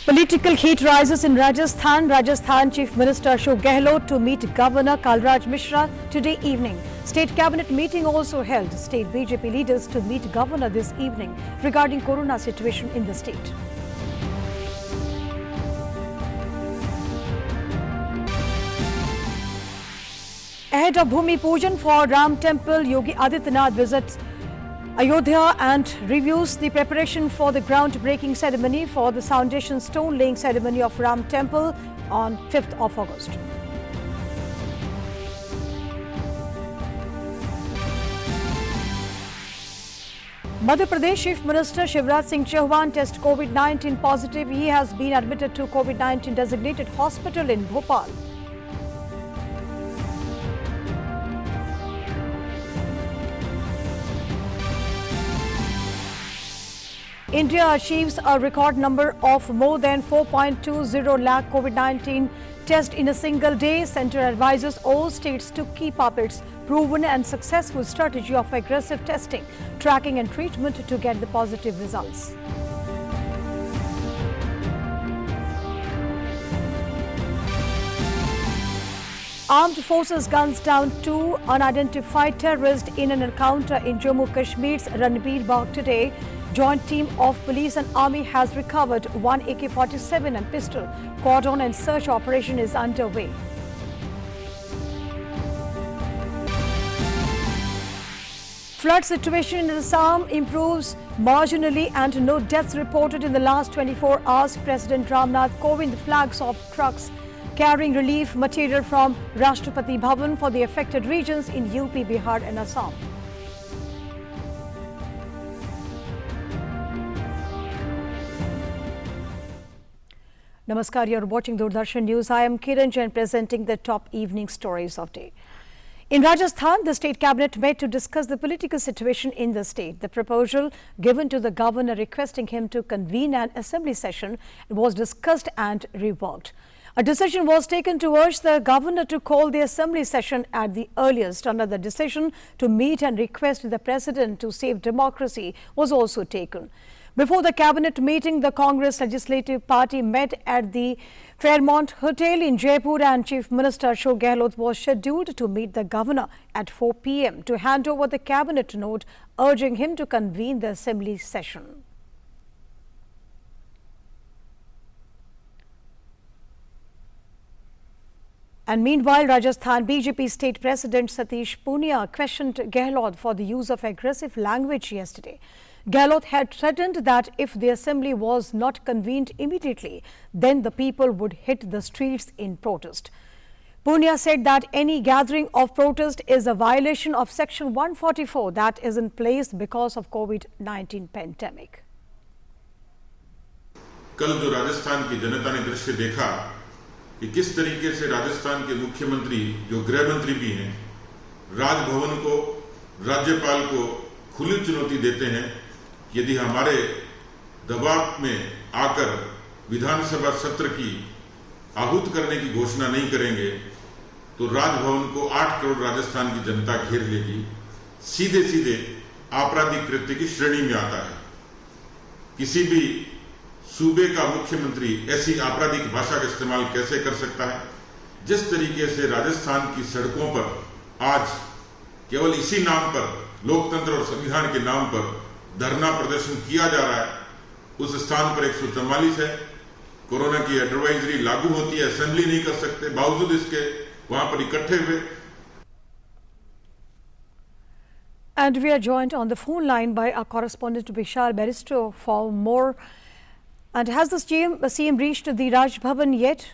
Political heat rises in Rajasthan. Rajasthan Chief Minister Ashok Gehlot to meet Governor Kalraj Mishra today evening. State Cabinet meeting also held. State BJP leaders to meet Governor this evening regarding Corona situation in the state. Ahead of Bhumi Pujan for Ram Temple, Yogi Adityanath visits Ayodhya and reviews the preparation for the groundbreaking ceremony for the foundation stone laying ceremony of Ram Temple on 5th of August. Madhya Pradesh Chief Minister Shivraj Singh Chauhan tested COVID-19 positive. He has been admitted to COVID-19 designated hospital in Bhopal. India achieves a record number of more than 4.20 lakh COVID-19 tests in a single day. Centre advises all states to keep up its proven and successful strategy of aggressive testing, tracking and treatment to get the positive results. Armed forces guns down two unidentified terrorists in an encounter in Jammu Kashmir's Ranbir Bagh today. Joint team of police and army has recovered one AK-47 and pistol. Cordon and search operation is underway. Flood situation in Assam improves marginally and no deaths reported in the last 24 hours. President Ramnath Kovind flags off trucks carrying relief material from Rashtrapati Bhavan for the affected regions in UP, Bihar and Assam. Namaskar, you're watching Doordarshan News. I am Kiran Jain presenting the top evening stories of the day. In Rajasthan, the state cabinet met to discuss the political situation in the state. The proposal given to the governor requesting him to convene an assembly session was discussed and reworked. A decision was taken to urge the governor to call the assembly session at the earliest. Another decision to meet and request the president to save democracy was also taken. Before the cabinet meeting, the Congress Legislative Party met at the Fairmont Hotel in Jaipur and Chief Minister Ashok Gehlot was scheduled to meet the governor at 4 p.m. to hand over the cabinet note urging him to convene the assembly session. And meanwhile, Rajasthan BJP State President Satish Punia questioned Gehlot for the use of aggressive language yesterday. Gehlot had threatened that if the assembly was not convened immediately, then the people would hit the streets in protest. Punia said that any gathering of protest is a violation of Section 144 that is in place because of COVID-19 pandemic. कल जो राजस्थान की जनता ने दृश्य देखा कि किस तरीके से राजस्थान के मुख्यमंत्री जो गृह मंत्री भी हैं राजभवन को राज्यपाल को खुली चुनौती देते हैं यदि हमारे दबाव में आकर विधानसभा सत्र की आहूत करने की घोषणा नहीं करेंगे तो राजभवन को 8 करोड़ राजस्थान की जनता घेर लेगी सीधे सीधे आपराधिक कृत्य की श्रेणी में आता है किसी भी सूबे का मुख्यमंत्री ऐसी आपराधिक भाषा का इस्तेमाल कैसे कर सकता है जिस तरीके से राजस्थान की सड़कों पर आज केवल इसी नाम पर लोकतंत्र और संविधान के नाम पर धरना प्रदर्शन किया जा रहा है उस स्थान पर 144 है कोरोना की एडवाइजरी लागू होती है असेंबली नहीं कर सकते बावजूद इसके वहां पर इकट्ठे हुए. And we are joined on the phone line by our correspondent Vishal Baristo for more. And has the CM reached the Raj Bhavan yet?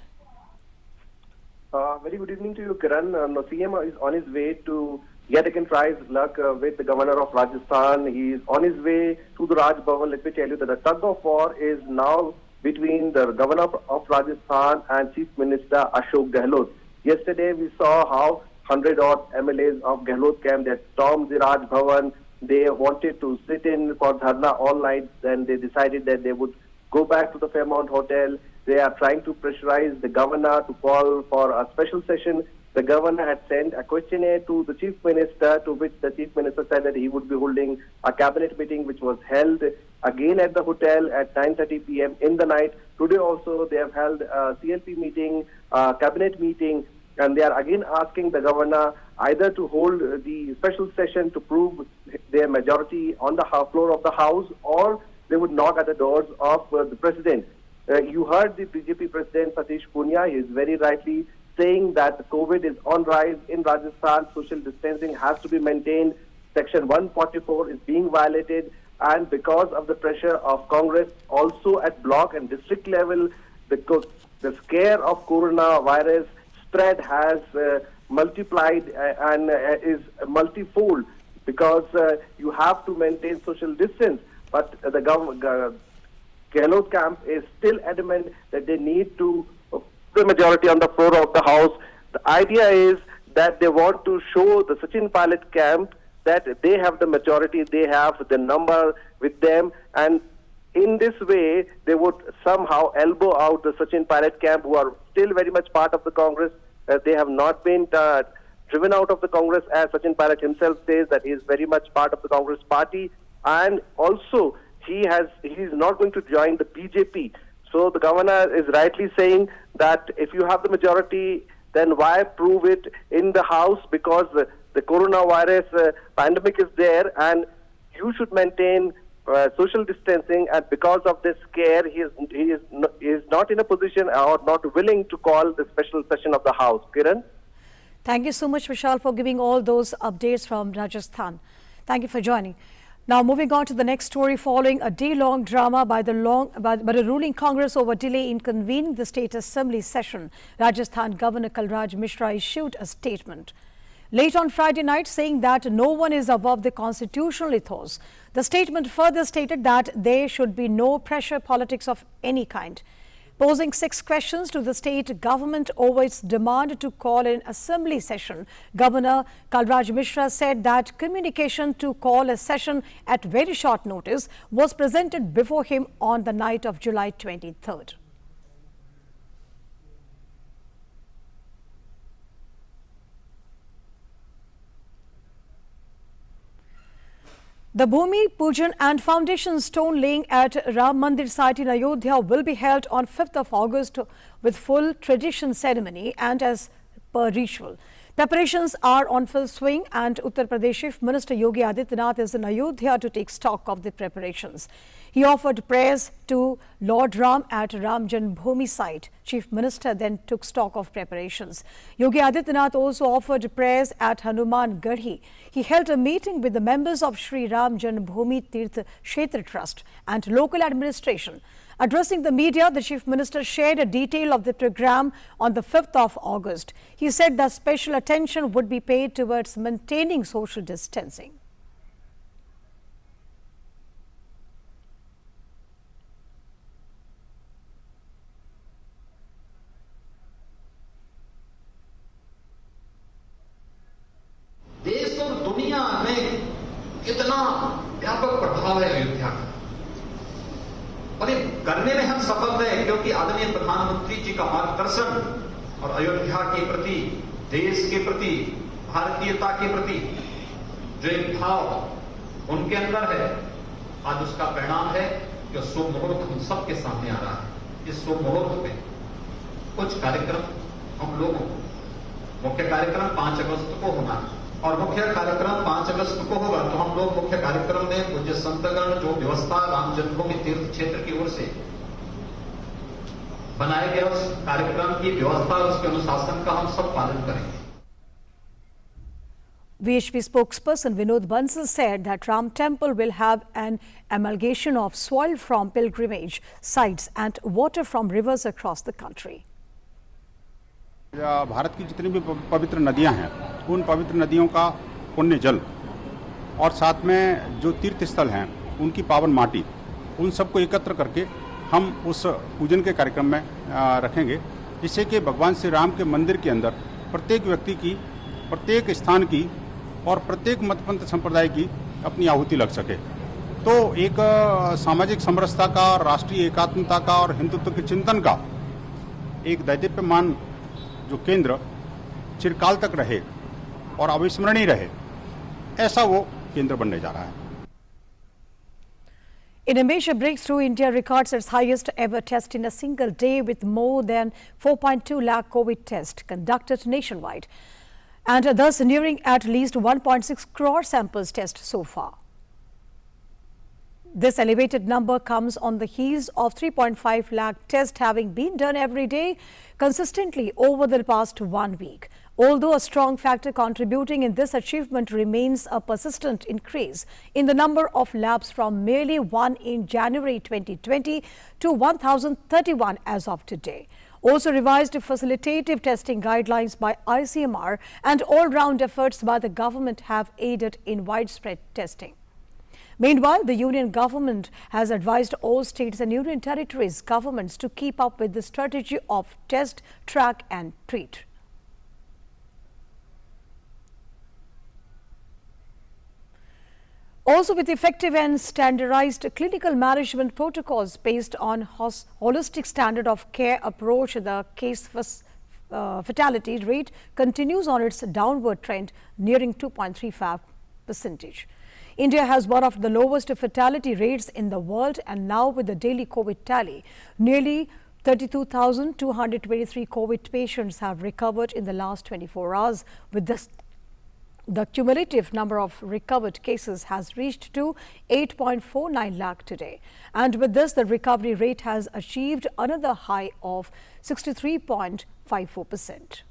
Very good evening to you, Kiran. The CM is on his way to yet again try his luck with the governor of Rajasthan. He is on his way to the Raj Bhavan. Let me tell you that the tug of war is now between the governor of Rajasthan and Chief Minister Ashok Gehlot. Yesterday we saw how 100-odd MLAs of Gehlot camp that stormed the Raj Bhavan. They wanted to sit in for dharna all night. Then they decided that they would go back to the Fairmont Hotel. They are trying to pressurize the governor to call for a special session. The governor had sent a questionnaire to the chief minister, to which the chief minister said that he would be holding a cabinet meeting, which was held again at the hotel at 9:30 p.m. in the night. Today also they have held a CLP meeting, cabinet meeting, and they are again asking the governor either to hold the special session to prove their majority on the floor of the house, or they would knock at the doors of the president. You heard the BJP president Satish Punia. He is very rightly saying that COVID is on rise in Rajasthan. Social distancing has to be maintained. Section 144 is being violated, and because of the pressure of Congress, also at block and district level, the scare of coronavirus spread has multiplied and is multifold, because you have to maintain social distance. But the Gehlot camp is still adamant that they need to put the majority on the floor of the house. The idea is that they want to show the Sachin Pilot camp that they have the majority, they have the number with them, and in this way they would somehow elbow out the Sachin Pilot camp, who are still very much part of the Congress. They have not been driven out of the Congress, as Sachin Pilot himself says that he is very much part of the Congress party, and also he is not going to join the BJP. So the governor is rightly saying that if you have the majority, then why prove it in the house, because the coronavirus pandemic is there and you should maintain social distancing, and because of this scare, he is not in a position or not willing to call the special session of the House. Kiran? Thank you so much, Vishal, for giving all those updates from Rajasthan. Thank you for joining. Now, moving on to the next story, following a day-long drama by the ruling Congress over delay in convening the State Assembly session, Rajasthan Governor Kalraj Mishra issued a statement late on Friday night saying that no one is above the constitutional ethos. The statement further stated that there should be no pressure politics of any kind. Posing 6 questions to the state government over its demand to call an assembly session, Governor Kalraj Mishra said that communication to call a session at very short notice was presented before him on the night of July 23rd. The Bhumi Pujan and foundation stone laying at Ram Mandir site in Ayodhya will be held on 5th of August with full tradition ceremony and as per ritual. Preparations are on full swing, and Uttar Pradesh Chief Minister Yogi Adityanath is in Ayodhya to take stock of the preparations. He offered prayers to Lord Ram at Ram Janmabhoomi site. Chief Minister then took stock of preparations. Yogi Adityanath also offered prayers at Hanuman Garhi. He held a meeting with the members of Shri Ram Janmabhoomi Tirth Kshetra Trust and local administration. Addressing the media, the Chief Minister shared a detail of the program on the 5th of August. He said that special attention would be paid towards maintaining social distancing. देश और दुनिया में कितना व्यापक प्रभाव है अयोध्या का, और ये करने में हम सफल रहे क्योंकि आदरणीय प्रधानमंत्री जी का मार्गदर्शन और अयोध्या के प्रति, देश के प्रति, भारतीयता के प्रति जो एक भाव उनके अंदर है, आज उसका परिणाम है कि शुभ मुहूर्त हम सबके सामने आ रहा है। इस शुभ मुहूर्त में कुछ कार्यक्रम हम लोगों को, मुख्य कार्यक्रम 5 अगस्त को होना है और मुख्य कार्यक्रम 5 अगस्त को होगा, तो हम लोग मुख्य कार्यक्रम में पूज्य संतगण जो व्यवस्था राम जन्मभूमि तीर्थ क्षेत्र की ओर से बनाए गए उस कार्यक्रम की व्यवस्था, उसके अनुशासन का हम सब पालन करेंगे। VHP spokesperson Vinod Bansal said that Ram Temple will have an amalgamation of soil from pilgrimage sites and water from rivers across the country. Bharat की जितनी भी पवित्र नदियां हैं, उन पवित्र नदियों का पुण्य जल और साथ में जो तीर्थ स्थल हैं उनकी पावन माटी, उन सबको एकत्र करके हम उस पूजन के कार्यक्रम में रखेंगे, जिससे कि भगवान श्री राम के मंदिर के अंदर प्रत्येक व्यक्ति की, प्रत्येक स्थान की और प्रत्येक मतपंथ संप्रदाय की अपनी आहुति लग सके। तो एक सामाजिक समरसता का, राष्ट्रीय एकात्मता का और हिंदुत्व के चिंतन का एक दैदीप्यमान जो केंद्र चिरकाल तक रहे और अविस्मरणीय रहे, ऐसा वो केंद्र बनने जा रहा है। In a major breakthrough, India records its highest ever test in a single day with more than 4.2 lakh COVID tests conducted nationwide and thus nearing at least 1.6 crore samples tested so far. This elevated number comes on the heels of 3.5 lakh tests having been done every day consistently over the past 1 week. Although a strong factor contributing in this achievement remains a persistent increase in the number of labs from merely 1 in January 2020 to 1,031 as of today. Also revised facilitative testing guidelines by ICMR and all-round efforts by the government have aided in widespread testing. Meanwhile, the union government has advised all states and union territories governments to keep up with the strategy of test, track and treat. Also, with effective and standardized clinical management protocols based on holistic standard of care approach, the case fatality rate continues on its downward trend, nearing 2.35%. India has one of the lowest fatality rates in the world, and now with the daily COVID tally, nearly 32,223 COVID patients have recovered in the last 24 hours. With this, the cumulative number of recovered cases has reached to 8.49 lakh today. And with this, the recovery rate has achieved another high of 63.54%.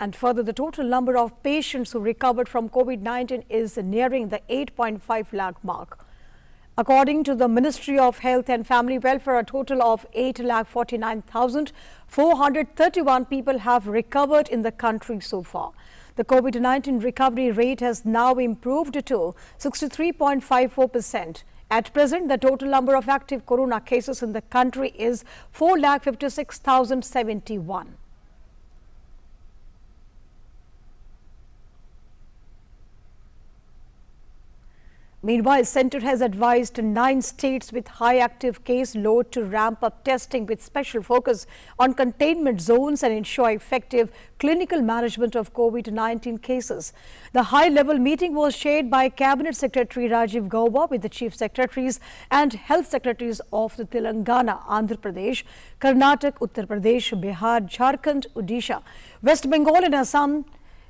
And further, the total number of patients who recovered from COVID-19 is nearing the 8.5 lakh mark. According to the Ministry of Health and Family Welfare, a total of 8,49,431 people have recovered in the country so far. The COVID-19 recovery rate has now improved to 63.54%. At present, the total number of active corona cases in the country is 4,56,071. Meanwhile, Centre has advised 9 states with high active case load to ramp up testing with special focus on containment zones and ensure effective clinical management of COVID-19 cases. The high-level meeting was chaired by Cabinet Secretary Rajiv Gauba with the Chief Secretaries and Health Secretaries of the Telangana, Andhra Pradesh, Karnataka, Uttar Pradesh, Bihar, Jharkhand, Odisha, West Bengal and Assam.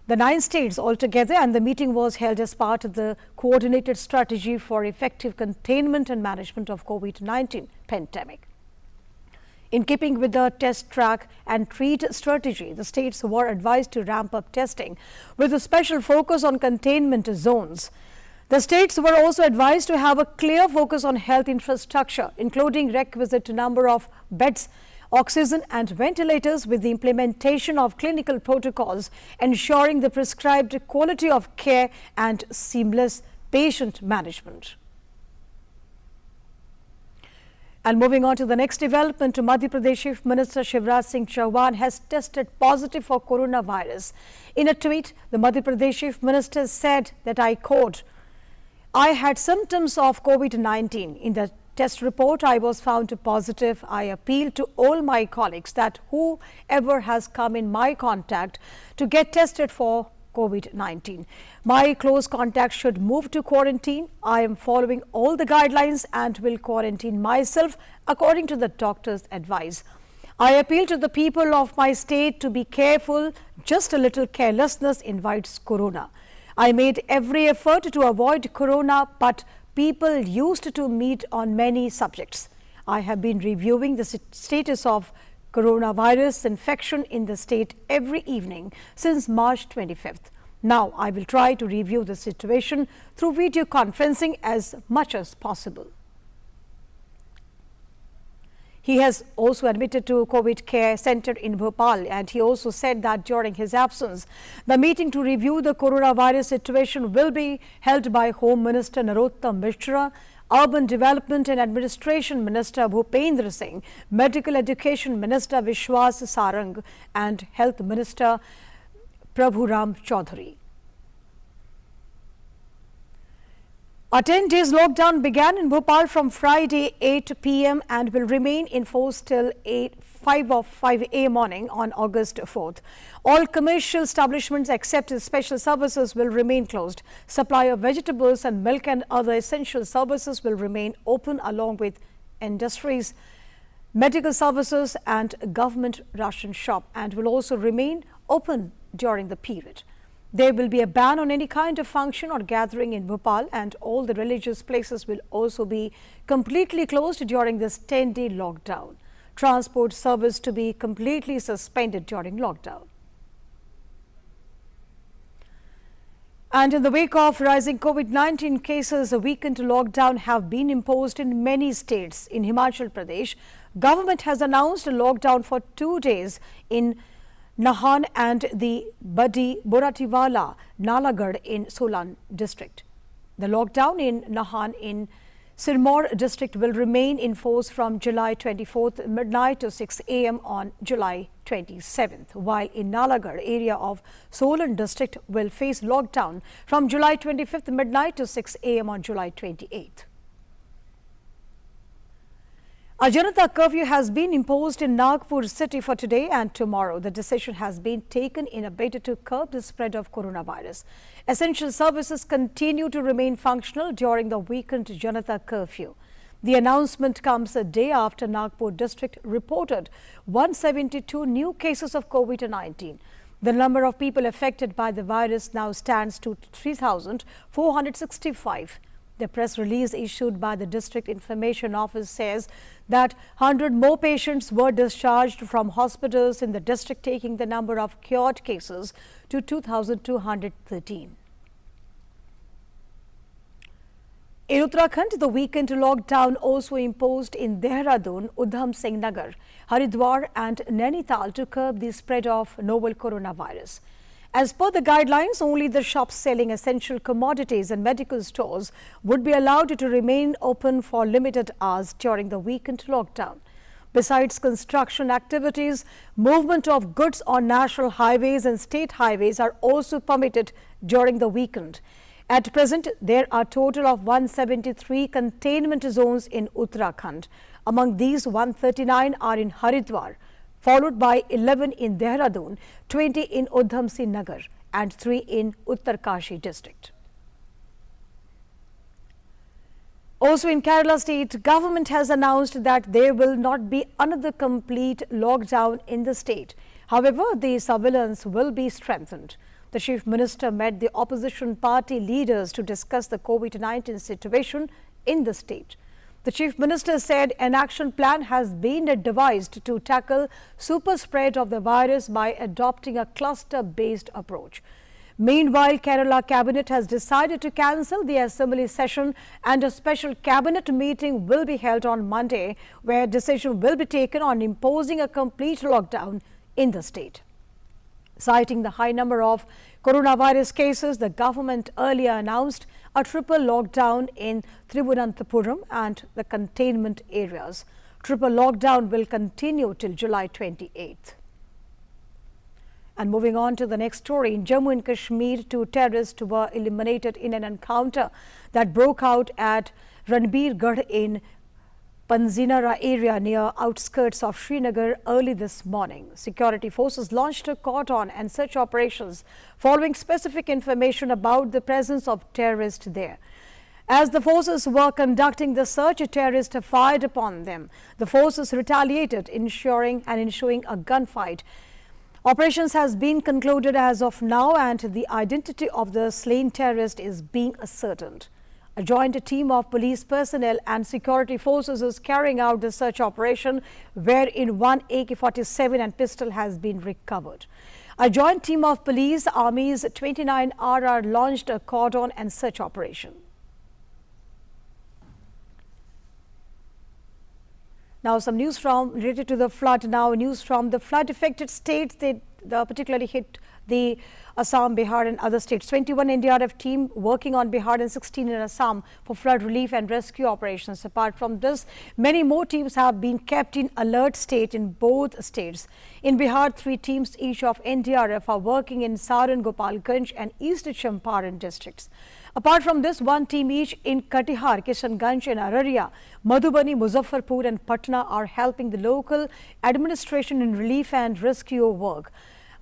The 9 states altogether, and the meeting was held as part of the coordinated strategy for effective containment and management of COVID-19 pandemic. In keeping with the test, track and treat strategy, the states were advised to ramp up testing with a special focus on containment zones. The states were also advised to have a clear focus on health infrastructure, including requisite number of beds, oxygen and ventilators, with the implementation of clinical protocols, ensuring the prescribed quality of care and seamless patient management. And moving on to the next development, Madhya Pradesh Chief Minister Shivraj Singh Chauhan has tested positive for coronavirus. In a tweet, the Madhya Pradesh Chief Minister said that, I quote, "I had symptoms of COVID-19. In the test report, I was found positive. I appeal to all my colleagues that whoever has come in my contact to get tested for COVID-19. My close contacts should move to quarantine. I am following all the guidelines and will quarantine myself according to the doctor's advice. I appeal to the people of my state to be careful. Just a little carelessness invites corona. I made every effort to avoid corona, but people used to meet on many subjects. I have been reviewing the status of coronavirus infection in the state every evening since March 25th. Now I will try to review the situation through video conferencing as much as possible." He has also admitted to COVID care center in Bhopal, and he also said that during his absence, the meeting to review the coronavirus situation will be held by Home Minister Narottam Mishra, Urban Development and Administration Minister Bhupendra Singh, Medical Education Minister Vishwas Sarang and Health Minister Prabhuram Chaudhary. A 10 days lockdown began in Bhopal from Friday 8 p.m. and will remain in force till 5 a.m. morning on August 4th. All commercial establishments except special services will remain closed. Supply of vegetables and milk and other essential services will remain open along with industries, medical services and government ration shop, and will also remain open during the period. There will be a ban on any kind of function or gathering in Bhopal, and all the religious places will also be completely closed during this 10-day lockdown. Transport service to be completely suspended during lockdown. And in the wake of rising COVID-19 cases, a weekend lockdown have been imposed in many states. In Himachal Pradesh, government has announced a lockdown for 2 days in Nahan and the Badi Boratiwala Nalagarh in Solan district. The lockdown in Nahan in Sirmaur district will remain in force from July 24th midnight to 6 a.m. on July 27th, while in Nalagarh area of Solan district will face lockdown from July 25th midnight to 6 a.m. on July 28th. A Janata curfew has been imposed in Nagpur city for today and tomorrow. The decision has been taken in a bid to curb the spread of coronavirus. Essential services continue to remain functional during the weekend Janata curfew. The announcement comes a day after Nagpur district reported 172 new cases of COVID-19. The number of people affected by the virus now stands to 3,465. The press release issued by the District Information Office says that 100 more patients were discharged from hospitals in the district, taking the number of cured cases to 2,213. In Uttarakhand, the weekend lockdown also imposed in Dehradun, Udham Singh Nagar, Haridwar and Nainital to curb the spread of novel coronavirus. As per the guidelines, only the shops selling essential commodities and medical stores would be allowed to remain open for limited hours during the weekend lockdown. Besides construction activities, movement of goods on national highways and state highways are also permitted during the weekend. At present, there are a total of 173 containment zones in Uttarakhand. Among these, 139 are in Haridwar, followed by 11 in Dehradun, 20 in Udham Singh Nagar and 3 in Uttarkashi district. Also in Kerala state, government has announced that there will not be another complete lockdown in the state. However, the surveillance will be strengthened. The Chief Minister met the opposition party leaders to discuss the COVID-19 situation in the state. The Chief Minister said an action plan has been devised to tackle super spread of the virus by adopting a cluster-based approach. Meanwhile, Kerala Cabinet has decided to cancel the assembly session and a special cabinet meeting will be held on Monday, where decision will be taken on imposing a complete lockdown in the state. Citing the high number of coronavirus cases, the government earlier announced a triple lockdown in Trivunanthapuram and the containment areas. Triple lockdown will continue till July 28th. And moving on to the next story, in Jammu and Kashmir, 2 terrorists were eliminated in an encounter that broke out at Ranbirgarh in Panzinara area near outskirts of Srinagar early this morning. Security forces launched a cordon and search operations following specific information about the presence of terrorists there. As the forces were conducting the search, terrorists fired upon them. The forces retaliated, ensuring a gunfight. Operations has been concluded as of now, and the identity of the slain terrorist is being ascertained. A joint team of police personnel and security forces is carrying out the search operation, wherein 1 AK-47 and pistol has been recovered. A joint team of police, Army's 29 RR launched a cordon and search operation. Now some news related to the flood. Now news from the flood affected states. particularly hit the Assam, Bihar and other states. 21 NDRF team working on Bihar and 16 in Assam for flood relief and rescue operations. Apart from this, many more teams have been kept in alert state in both states. In Bihar, 3 teams each of NDRF are working in Saran, Gopalganj and East Champaran districts. Apart from this, 1 team each in Katihar, Kishanganj and Araria, Madhubani, Muzaffarpur and Patna are helping the local administration in relief and rescue work.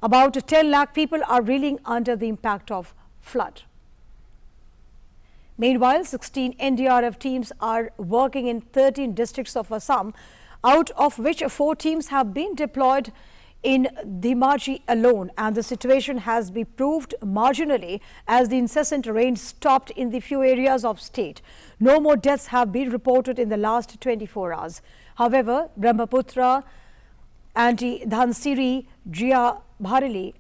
About 10 lakh people are reeling under the impact of flood. Meanwhile, 16 NDRF teams are working in 13 districts of Assam, out of which 4 teams have been deployed in Dhimaji alone, and the situation has been improved marginally as the incessant rain stopped in the few areas of state. No more deaths have been reported in the last 24 hours. However, Brahmaputra, Dhansiri, Jia Bharali,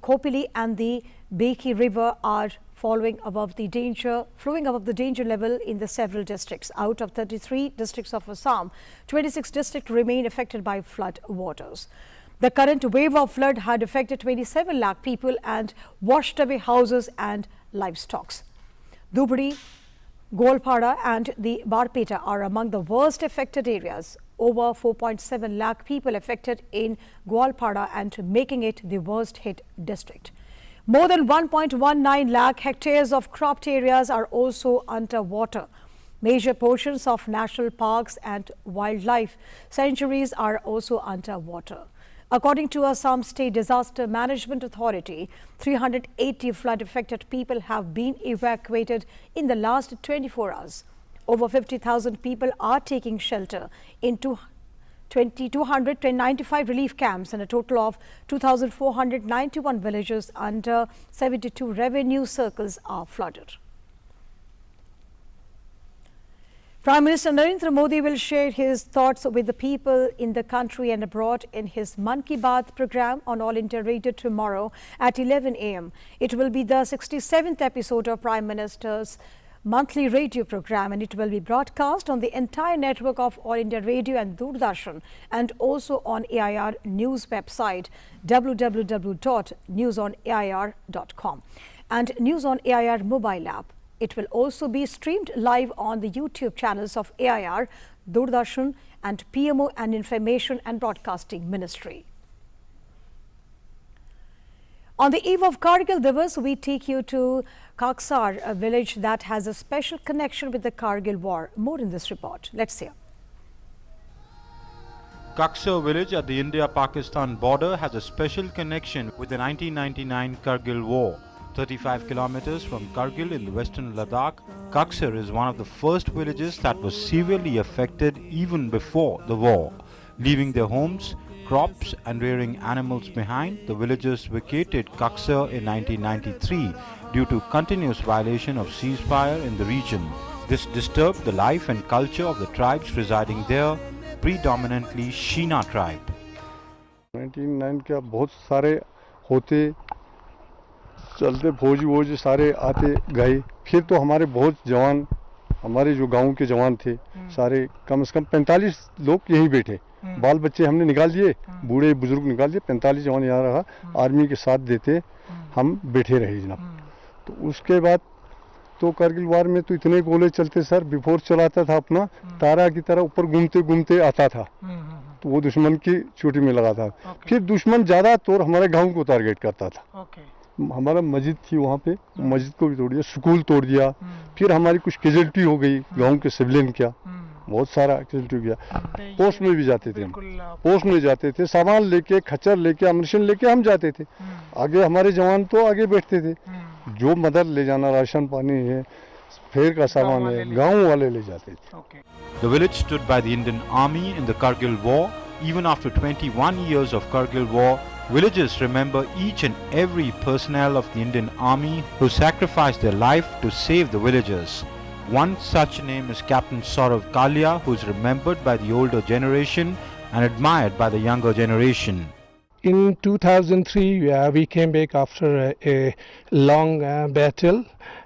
Kopili and the Beki River are flowing above the danger level in the several districts. Out of 33 districts of Assam, 26 districts remain affected by flood waters. The current wave of flood had affected 27 lakh people and washed away houses and livestock. Dhubri, Golpada and the Barpeta are among the worst affected areas. Over 4.7 lakh people affected in Golpada and making it the worst hit district. More than 1.19 lakh hectares of cropped areas are also underwater. Major portions of national parks and wildlife sanctuaries are also underwater. According to Assam State Disaster Management Authority, 380 flood-affected people have been evacuated in the last 24 hours. Over 50,000 people are taking shelter in 295 relief camps, and a total of 2,491 villages under 72 revenue circles are flooded. Prime Minister Narendra Modi will share his thoughts with the people in the country and abroad in his Mann Ki Baat program on All India Radio tomorrow at 11 a.m. It will be the 67th episode of Prime Minister's monthly radio program, and it will be broadcast on the entire network of All India Radio and Doordarshan, and also on AIR News website www.newsonair.com and News on AIR mobile app. It will also be streamed live on the YouTube channels of AIR, Doordarshan and PMO and Information and Broadcasting Ministry. On the eve of Kargil Divas, we take you to Kaksar, a village that has a special connection with the Kargil war. More in this report. Let's hear. Kaksar village at the India-Pakistan border has a special connection with the 1999 Kargil war. 35 kilometers from Kargil in the western Ladakh, Kaksar is one of the first villages that was severely affected even before the war. Leaving their homes, crops and rearing animals behind, the villagers vacated Kaksar in 1993 due to continuous violation of ceasefire in the region. This disturbed the life and culture of the tribes residing there, predominantly Sheena tribe. 1999 के बहुत सारे होते चलते फौजी सारे आते गए, फिर तो हमारे बहुत जवान, हमारे जो गांव के जवान थे सारे कम से कम 45 लोग यहीं बैठे, बाल बच्चे हमने निकाल दिए, बूढ़े बुजुर्ग निकाल दिए, 45 जवान यहाँ रहा, आर्मी के साथ देते हम बैठे रहे जनाब। तो उसके बाद तो करगिल वार में तो इतने गोले चलते सर, बिफोर चलाता था अपना तारा की तरह ऊपर घूमते घूमते आता था, तो वो दुश्मन की चोटी में लगा था। फिर दुश्मन ज्यादा तौर हमारे गांव को टारगेट करता था। हमारा मस्जिद थी वहाँ पे, मस्जिद को भी तोड़ दिया, स्कूल तोड़ दिया, फिर हमारी कुछ कैजुअल्टी हो गई गांव के सिविलियन क्या, बहुत सारा कैजुअल्टी हो गया। पोस्ट में भी जाते थे हम, पोस्ट में जाते थे, सामान लेके, खच्चर लेके, अमरशन लेके हम जाते थे। आगे हमारे जवान तो आगे बैठते थे, जो मदद ले जाना, राशन पानी है, फेर का सामान है, गाँव वाले ले जाते थे। The village stood by the Indian Army in the Kargil war. Even after 21 years of Kargil war, villagers remember each and every personnel of the Indian Army who sacrificed their life to save the villagers. One such name is Captain Saurav Kalia, who is remembered by the older generation and admired by the younger generation. In 2003, we came back after a long battle.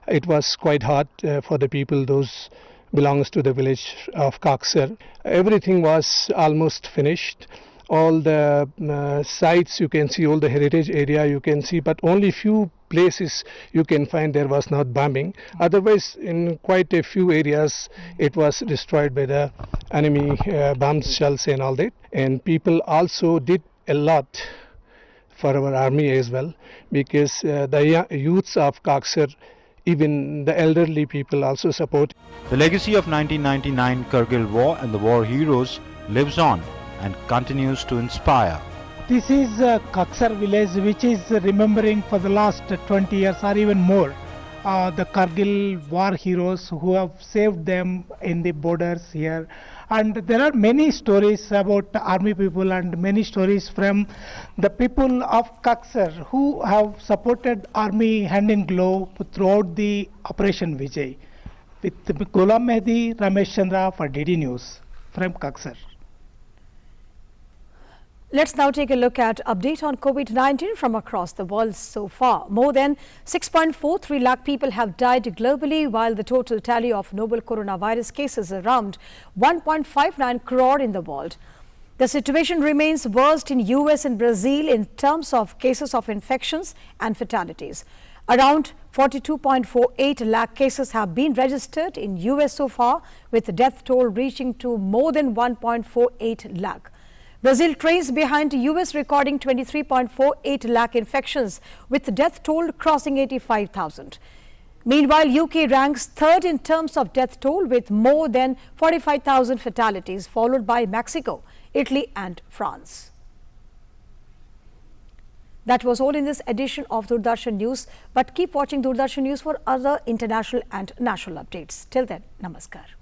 It was quite hard for the people, those belongs to the village of Kaksar. Everything was almost finished. all the sites you can see, all the heritage area you can see, but only few places you can find there was not bombing. Otherwise, in quite a few areas it was destroyed by the enemy bomb shells and all that. And people also did a lot for our army as well, because the youths of Kaksar, even the elderly people also support. The legacy of 1999 Kargil War and the war heroes lives on and continues to inspire. This is Kaksar village, which is remembering for the last 20 years or even more the Kargil war heroes who have saved them in the borders here. And there are many stories about army people and many stories from the people of Kaksar who have supported army hand in glove throughout the Operation Vijay. With Ghulam Mehdi, Ramesh Chandra for DD News from Kaksar. Let's now take a look at update on COVID-19 from across the world so far. More than 6.43 lakh people have died globally, while the total tally of novel coronavirus cases is around 1.59 crore in the world. The situation remains worst in US and Brazil in terms of cases of infections and fatalities. Around 42.48 lakh cases have been registered in US so far, with the death toll reaching to more than 1.48 lakh. Brazil trails behind US, recording 23.48 lakh infections, with the death toll crossing 85,000. Meanwhile, UK ranks third in terms of death toll with more than 45,000 fatalities, followed by Mexico, Italy and France. That was all in this edition of Doordarshan News, but keep watching Doordarshan News for other international and national updates. Till then, namaskar.